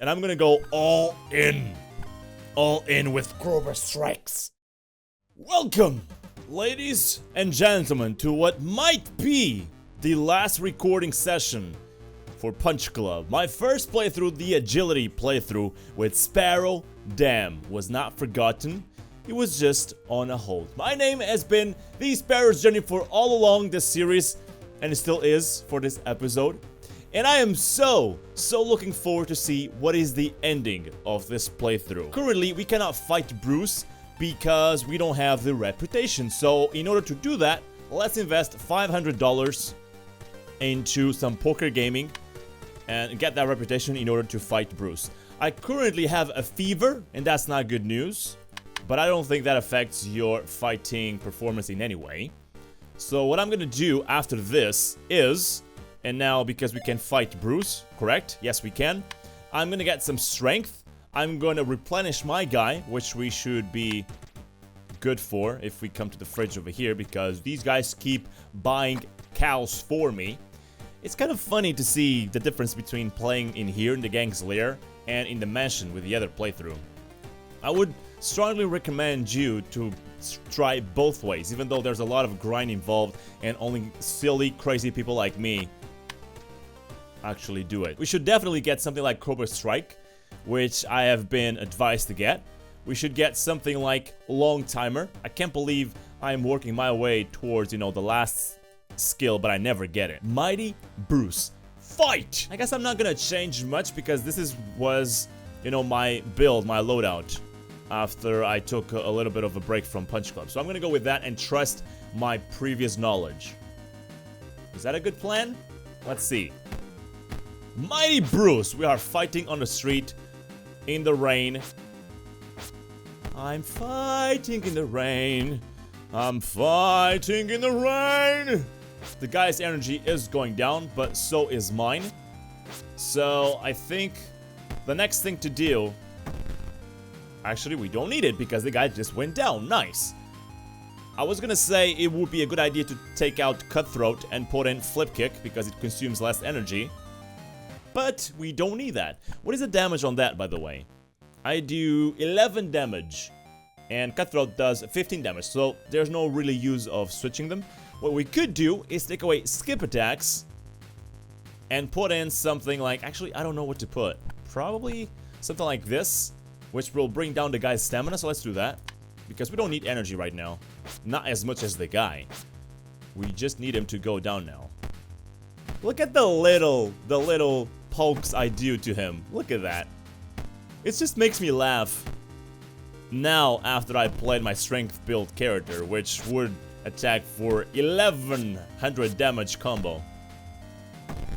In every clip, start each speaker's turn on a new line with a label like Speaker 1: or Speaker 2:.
Speaker 1: and I'm gonna go all in. All in with Cobra Strikes. Welcome, ladies and gentlemen, to what might be the last recording session for Punch Club. My first playthrough, the agility playthrough with Sparrow Dam, was not forgotten. It was just on a hold. My name has been The Sparrow's Journey for all along this series, and it still is for this episode. And I am so looking forward to see what is the ending of this playthrough. Currently, we cannot fight Bruce because we don't have the reputation. So in order to do that, let's invest $500 into some poker gaming and get that reputation in order to fight Bruce. I currently have a fever, and that's not good news. But I don't think that affects your fighting performance in any way. So what I'm gonna do after this is, and now because we can fight Bruce, correct? Yes, we can. I'm gonna get some strength. I'm gonna replenish my guy, which we should be good for if we come to the fridge over here, because these guys keep buying cows for me. It's kind of funny to see the difference between playing in here in the gang's lair and in the mansion with the other playthrough. I would strongly recommend you to try both ways, even though there's a lot of grind involved and only silly, crazy people like me actually do it. We should definitely get something like Cobra Strike, which I have been advised to get. We should get something like Long Timer. I can't believe I'm working my way towards, the last skill, but I never get it. Mighty Bruce. Fight! I guess I'm not gonna change much because this was my build, my loadout, after I took a little bit of a break from Punch Club. So I'm gonna go with that and trust my previous knowledge. Is that a good plan? Let's see. Mighty Bruce! We are fighting on the street in the rain. I'm fighting in the rain. I'm fighting in the rain. The guy's energy is going down, but so is mine. So I think the next thing to do... Actually, we don't need it because the guy just went down. Nice. I was gonna say it would be a good idea to take out Cutthroat and put in Flip Kick because it consumes less energy. But we don't need that. What is the damage on that, by the way? I do 11 damage and Cutthroat does 15 damage, so there's no really use of switching them. What we could do is take away skip attacks and put in something like... Actually, I don't know what to put. Probably something like this, which will bring down the guy's stamina, so let's do that. Because we don't need energy right now. Not as much as the guy. We just need him to go down now. Look at the little pokes I do to him. Look at that. It just makes me laugh. Now, after I played my strength build character, which would attack for 1100 damage combo.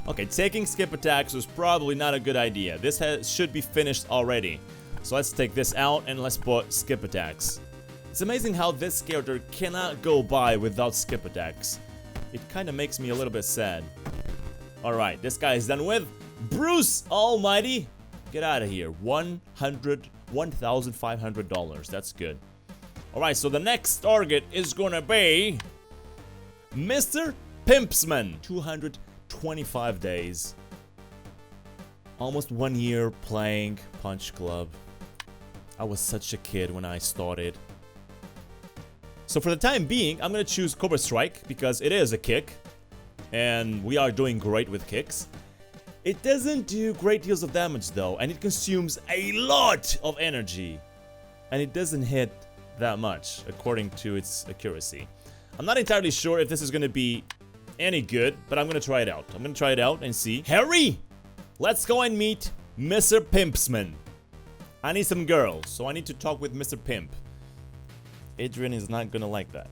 Speaker 1: Okay, taking skip attacks was probably not a good idea. This should be finished already. So let's take this out and let's put skip attacks. It's amazing how this character cannot go by without skip attacks. It kind of makes me a little bit sad. Alright, this guy is done with. Bruce Almighty! Get out of here. $1,500. That's good. Alright, so the next target is gonna be... Mr. Pimpsman. 225 days. Almost 1 year playing Punch Club. I was such a kid when I started. So for the time being, I'm gonna choose Cobra Strike because it is a kick. And we are doing great with kicks. It doesn't do great deals of damage though, and it consumes a lot of energy. And it doesn't hit that much, according to its accuracy. I'm not entirely sure if this is gonna be any good, but I'm gonna try it out. I'm gonna try it out and see. Harry! Let's go and meet Mr. Pimpsman. I need some girls, so I need to talk with Mr. Pimp. Adrian is not gonna like that.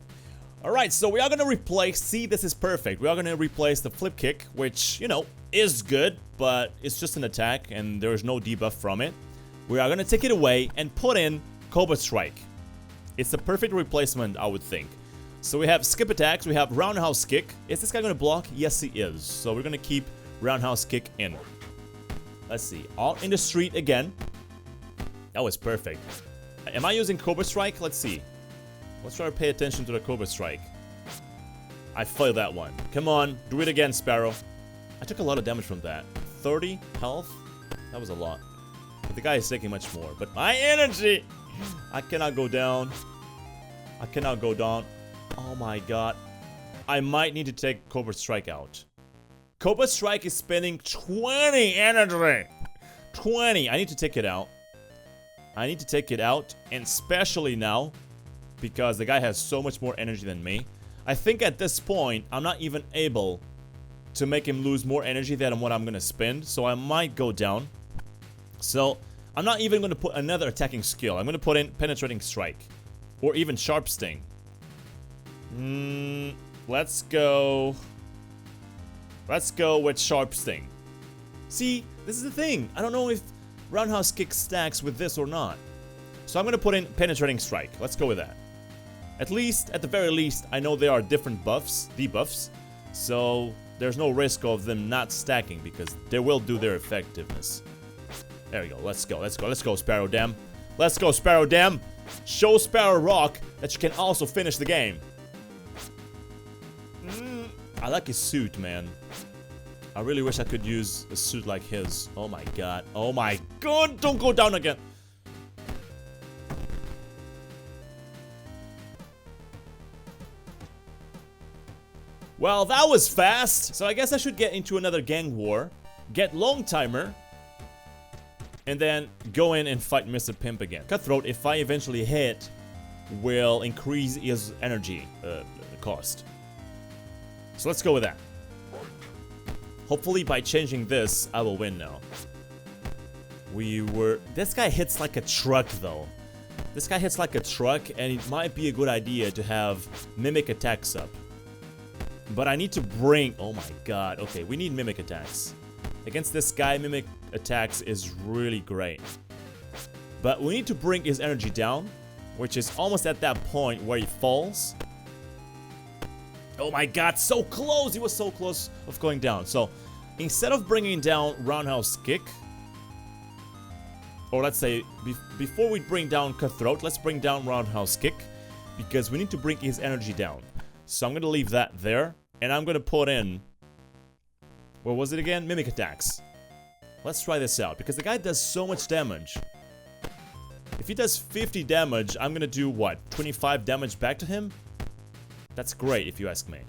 Speaker 1: Alright, so we are gonna replace... See, this is perfect. We are gonna replace the Flip Kick, which, is good, but it's just an attack and there is no debuff from it. We are gonna take it away and put in Cobra Strike. It's a perfect replacement, I would think. So we have skip attacks, we have Roundhouse Kick. Is this guy gonna block? Yes, he is. So we're gonna keep Roundhouse Kick in. Let's see. Out in the street again. That was perfect. Am I using Cobra Strike? Let's see. Let's try to pay attention to the Cobra Strike. I failed that one. Come on, do it again, Sparrow. I took a lot of damage from that. 30 health? That was a lot. But the guy is taking much more. But my energy! I cannot go down. I cannot go down. Oh my god. I might need to take Cobra Strike out. Cobra Strike is spending 20 energy. 20. I need to take it out. I need to take it out. And especially now, because the guy has so much more energy than me. I think at this point, I'm not even able to make him lose more energy than what I'm going to spend. So I might go down. So I'm not even going to put another attacking skill. I'm going to put in Penetrating Strike. Or even Sharp Sting. Let's go. Let's go with Sharp Sting. See, this is the thing. I don't know if Roundhouse Kick stacks with this or not. So I'm going to put in Penetrating Strike. Let's go with that. At least, at the very least, I know there are different buffs, debuffs. So there's no risk of them not stacking because they will do their effectiveness. There we go. Let's go. Let's go. Let's go, Sparrow Dam. Let's go, Sparrow Dam. Show Sparrow Rock that you can also finish the game. I like his suit, man. I really wish I could use a suit like his. Oh my god. Oh my god. Don't go down again. Well, that was fast. So I guess I should get into another gang war. Get Long Timer. And then go in and fight Mr. Pimp again. Cutthroat, if I eventually hit, will increase his energy cost. So let's go with that. Hopefully by changing this, I will win now. This guy hits like a truck though. This guy hits like a truck and it might be a good idea to have Mimic attacks up. But I need to bring... Oh my god. Okay, we need Mimic attacks. Against this guy, Mimic attacks is really great. But we need to bring his energy down, which is almost at that point where he falls. Oh my god, so close! He was so close of going down. So, instead of bringing down Roundhouse Kick, or let's say, before we bring down Cutthroat, let's bring down Roundhouse Kick, because we need to bring his energy down. So I'm going to leave that there, and I'm going to put in... What was it again? Mimic attacks. Let's try this out, because the guy does so much damage. If he does 50 damage, I'm gonna do what? 25 damage back to him? That's great, if you ask me.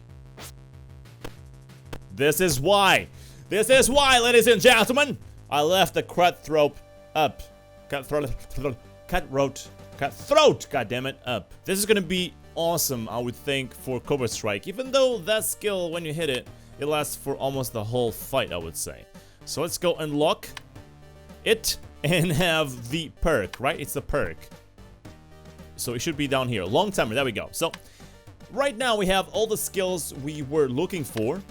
Speaker 1: This is why! This is why, ladies and gentlemen! I left the Cutthroat up. Cutthroat, goddammit, up. This is gonna be awesome, I would think, for Cobra Strike. Even though that skill, when you hit it, it lasts for almost the whole fight, I would say. So let's go unlock it and have the perk, right? It's the perk. So it should be down here. Long timer, there we go. So right now we have all the skills we were looking for.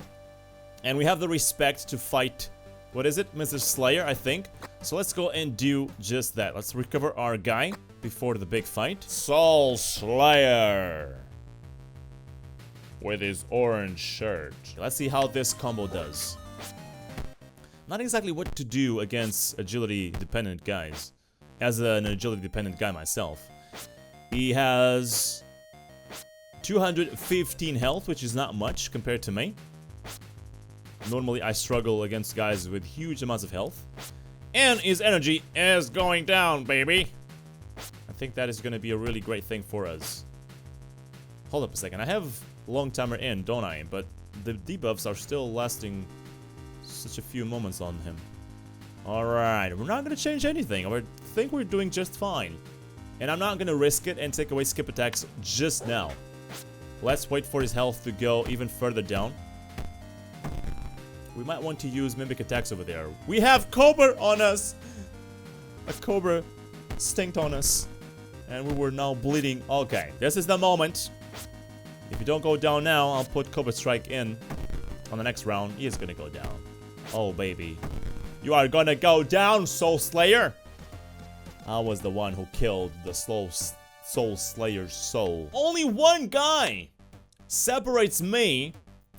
Speaker 1: And we have the respect to fight, what is it? Mr. Slayer, I think. So let's go and do just that. Let's recover our guy before the big fight. Soul Slayer. With his orange shirt. Let's see how this combo does. Not exactly what to do against agility dependent guys. As an agility dependent guy myself. He has 215 health, which is not much compared to me. Normally I struggle against guys with huge amounts of health. And his energy is going down, baby. I think that is going to be a really great thing for us. Hold up a second. I have Long Timer in, don't I? But the debuffs are still lasting such a few moments on him. Alright, we're not going to change anything. I think we're doing just fine. And I'm not going to risk it and take away skip attacks just now. Let's wait for his health to go even further down. We might want to use Mimic attacks over there. We have Cobra on us! A Cobra stinked on us. And we were now bleeding. Okay, this is the moment. If you don't go down now, I'll put Cobra Strike in. On the next round, he is gonna go down. Oh, baby. You are gonna go down, Soul Slayer! I was the one who killed the Soul Slayer's soul. Only one guy separates me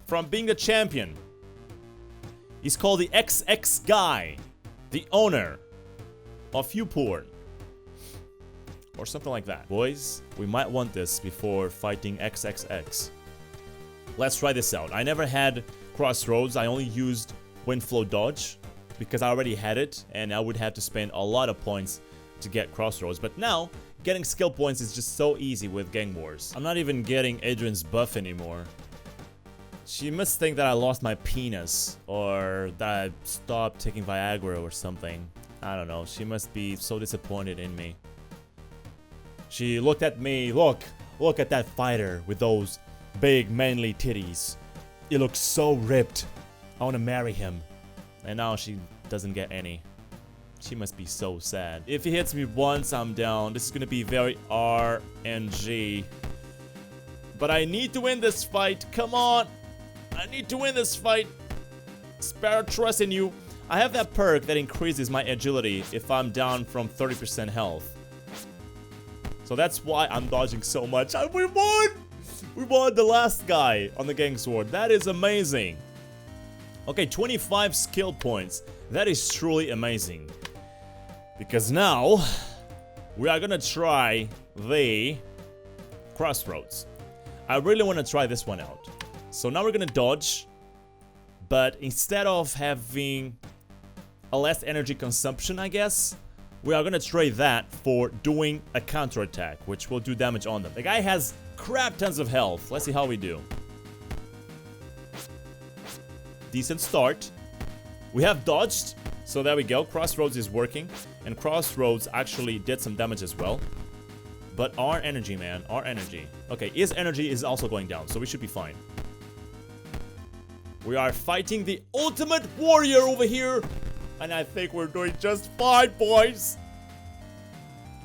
Speaker 1: from being the champion. He's called the XX guy. The owner of YouPorn. Or something like that. Boys, we might want this before fighting XXX. Let's try this out. I never had Crossroads. I only used Windflow Dodge. because I already had it and I would have to spend a lot of points to get Crossroads. But now, getting skill points is just so easy with Gang Wars. I'm not even getting Adrian's buff anymore. She must think that I lost my penis or that I stopped taking Viagra or something. I don't know. She must be so disappointed in me. She looked at me. Look at that fighter with those big manly titties. He looks so ripped. I want to marry him. And now she doesn't get any. She must be so sad. If he hits me once, I'm down. This is gonna be very RNG. But I need to win this fight. Come on. I need to win this fight. Sparrow, trust in you. I have that perk that increases my agility if I'm down from 30% health. So that's why I'm dodging so much. We won! We won the last guy on the Gang Sword. That is amazing. Okay, 25 skill points. That is truly amazing. Because now, we are gonna try the Crossroads. I really want to try this one out. So now we're gonna dodge. But instead of having a less energy consumption, I guess, we are gonna trade that for doing a counterattack, which will do damage on them. The guy has crap tons of health. Let's see how we do. Decent start. We have dodged, so there we go. Crossroads is working, and Crossroads actually did some damage as well. But our energy, man, our energy. Okay, his energy is also going down, so we should be fine. We are fighting the ultimate warrior over here, and I think we're doing just fine, boys.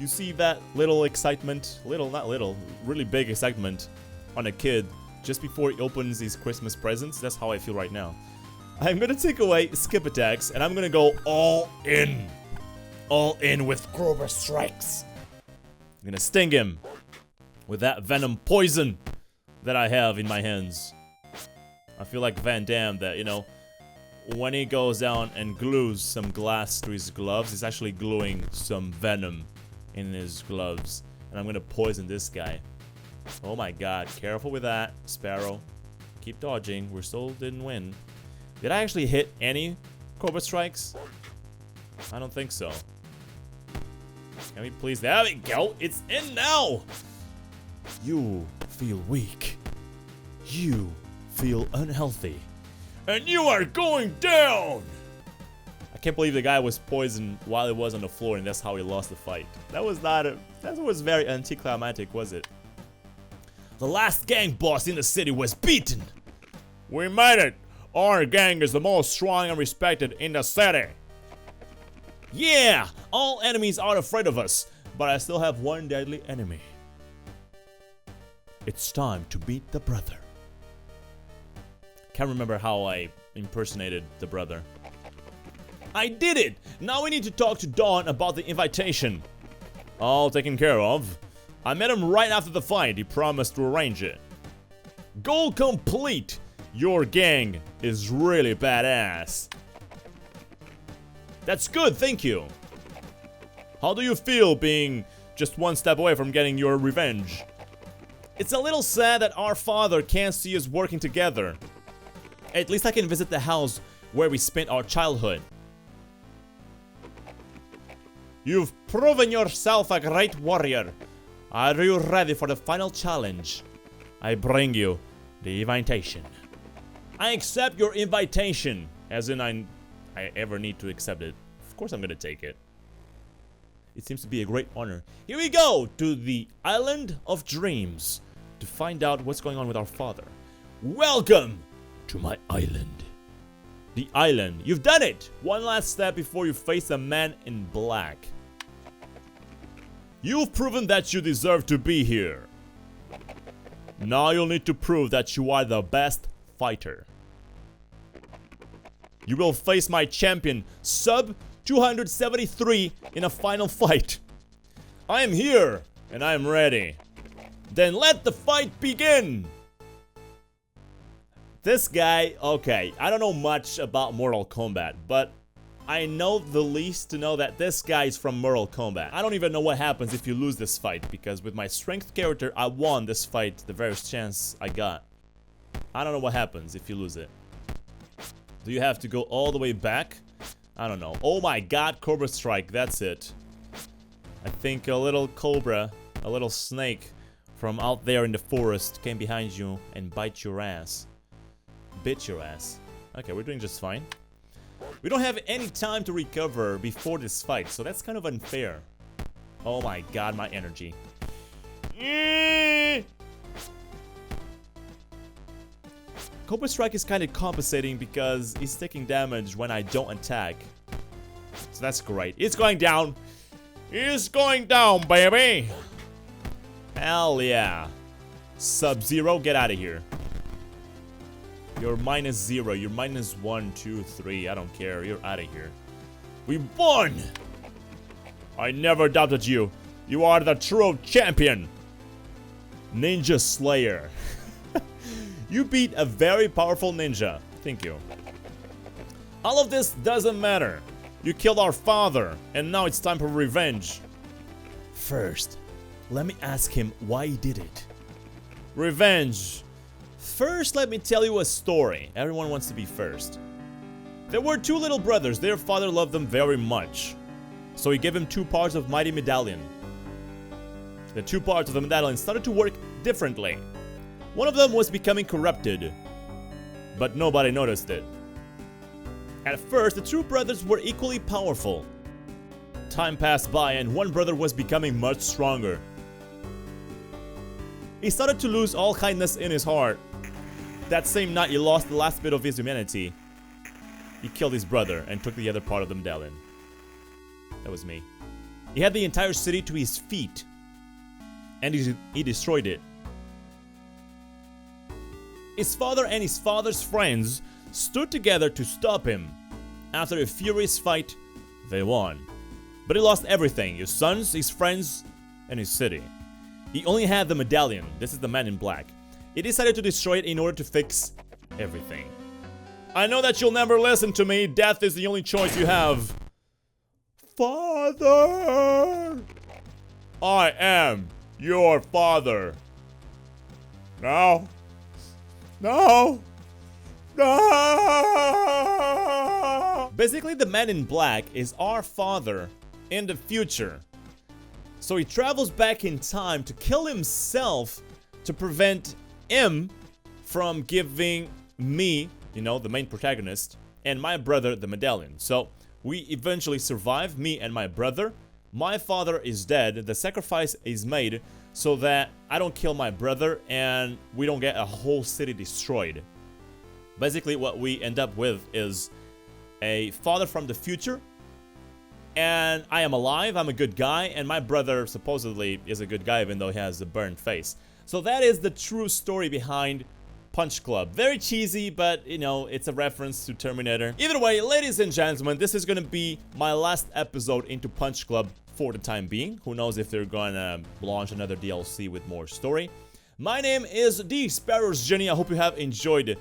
Speaker 1: You see that little excitement, not little, really big excitement on a kid just before he opens his Christmas presents? That's how I feel right now. I'm gonna take away skip attacks, and I'm gonna go all in. All in with Cobra Strikes. I'm gonna sting him with that venom poison that I have in my hands. I feel like Van Damme that, you know, when he goes down and glues some glass to his gloves, he's actually gluing some venom in his gloves. And I'm gonna poison this guy. Oh my god, careful with that, Sparrow. Keep dodging, we still didn't win. Did I actually hit any Cobra Strikes? I don't think so. Can we please? There we go, it's in now! You feel weak. You feel unhealthy. And you are going down! I can't believe the guy was poisoned while he was on the floor, and that's how he lost the fight. That was very anticlimactic, was it? The last gang boss in the city was beaten. We made it! Our gang is the most strong and respected in the city. Yeah! All enemies are afraid of us, but I still have one deadly enemy. It's time to beat the brother. Can't remember how I impersonated the brother. I did it! Now we need to talk to Dawn about the invitation. All taken care of. I met him right after the fight. He promised to arrange it. Goal complete! Your gang is really badass. That's good, thank you. How do you feel being just one step away from getting your revenge? It's a little sad that our father can't see us working together. At least I can visit the house where we spent our childhood. You've proven yourself a great warrior. Are you ready for the final challenge? I bring you the invitation. I accept your invitation. As in I ever need to accept it. Of course I'm gonna take it. It seems to be a great honor. Here we go to the Island of Dreams to find out what's going on with our father. Welcome to my island. The island. You've done it! One last step before you face a man in black. You've proven that you deserve to be here. Now you'll need to prove that you are the best fighter. You will face my champion, Sub 273, in a final fight. I am here, and I am ready. Then let the fight begin! This guy, okay, I don't know much about Mortal Kombat, but I know the least to know that this guy is from Mortal Kombat. I don't even know what happens if you lose this fight, because with my strength character, I won this fight the very chance I got. I don't know what happens if you lose it. Do you have to go all the way back I don't know. Oh my god, Cobra Strike, that's it. I think a little cobra, a little snake from out there in the forest came behind you and bite your ass. Bit your ass. Okay, we're doing just fine. We don't have any time to recover before this fight, so that's kind of unfair. Oh my god, my energy. Cobra Strike is kind of compensating because he's taking damage when I don't attack. So that's great. It's going down. It's going down, baby. Hell yeah. Sub-Zero, get out of here. You're -0. You're -1, 2, 3. I don't care. You're out of here. We won! I never doubted you. You are the true champion. Ninja Slayer. You beat a very powerful ninja. Thank you. All of this doesn't matter. You killed our father, and now it's time for revenge. First, let me ask him why he did it. Revenge. First, let me tell you a story. Everyone wants to be first. There were two little brothers. Their father loved them very much. So he gave him 2 parts of Mighty Medallion. The 2 parts of the medallion started to work differently. One of them was becoming corrupted, but nobody noticed it. At first, the 2 brothers were equally powerful. Time passed by and one brother was becoming much stronger. He started to lose all kindness in his heart. That same night, he lost the last bit of his humanity. He killed his brother and took the other part of the medallion. That was me. He had the entire city to his feet, and he destroyed it. His father and his father's friends stood together to stop him. After a furious fight, they won. But he lost everything: his sons, his friends, and his city. He only had the medallion. This is the man in black. He decided to destroy it in order to fix everything. I know that you'll never listen to me. Death is the only choice you have. Father! I am your father. No. No. No. Basically, the man in black is our father in the future. So he travels back in time to kill himself to prevent him from giving me, you know, the main protagonist, and my brother the medallion. So we eventually survive, me and my brother. My father is dead. The sacrifice is made so that I don't kill my brother and we don't get a whole city destroyed. Basically, what we end up with is a father from the future, and I am alive, I'm a good guy, and my brother supposedly is a good guy even though he has a burned face. So that is the true story behind Punch Club. Very cheesy, but you know, it's a reference to Terminator. Either way, ladies and gentlemen, this is gonna be my last episode into Punch Club for the time being. Who knows if they're gonna launch another DLC with more story. My name is The Sparrow's Journey. I hope you have enjoyed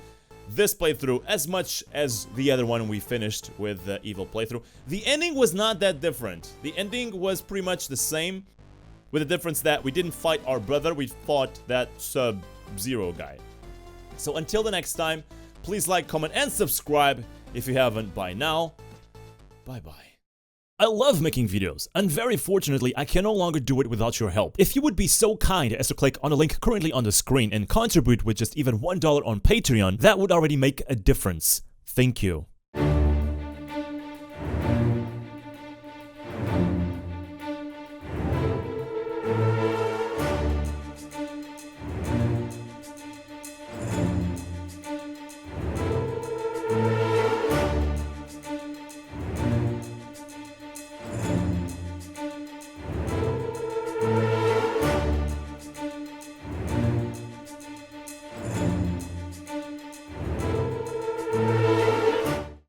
Speaker 1: this playthrough as much as the other one we finished with the Evil playthrough. The ending was not that different. The ending was pretty much the same, with the difference that we didn't fight our brother, we fought that Sub-Zero guy. So until the next time, please like, comment, and subscribe if you haven't by now. Bye-bye. I love making videos, and very fortunately, I can no longer do it without your help. If you would be so kind as to click on the link currently on the screen and contribute with just even $1 on Patreon, that would already make a difference. Thank you.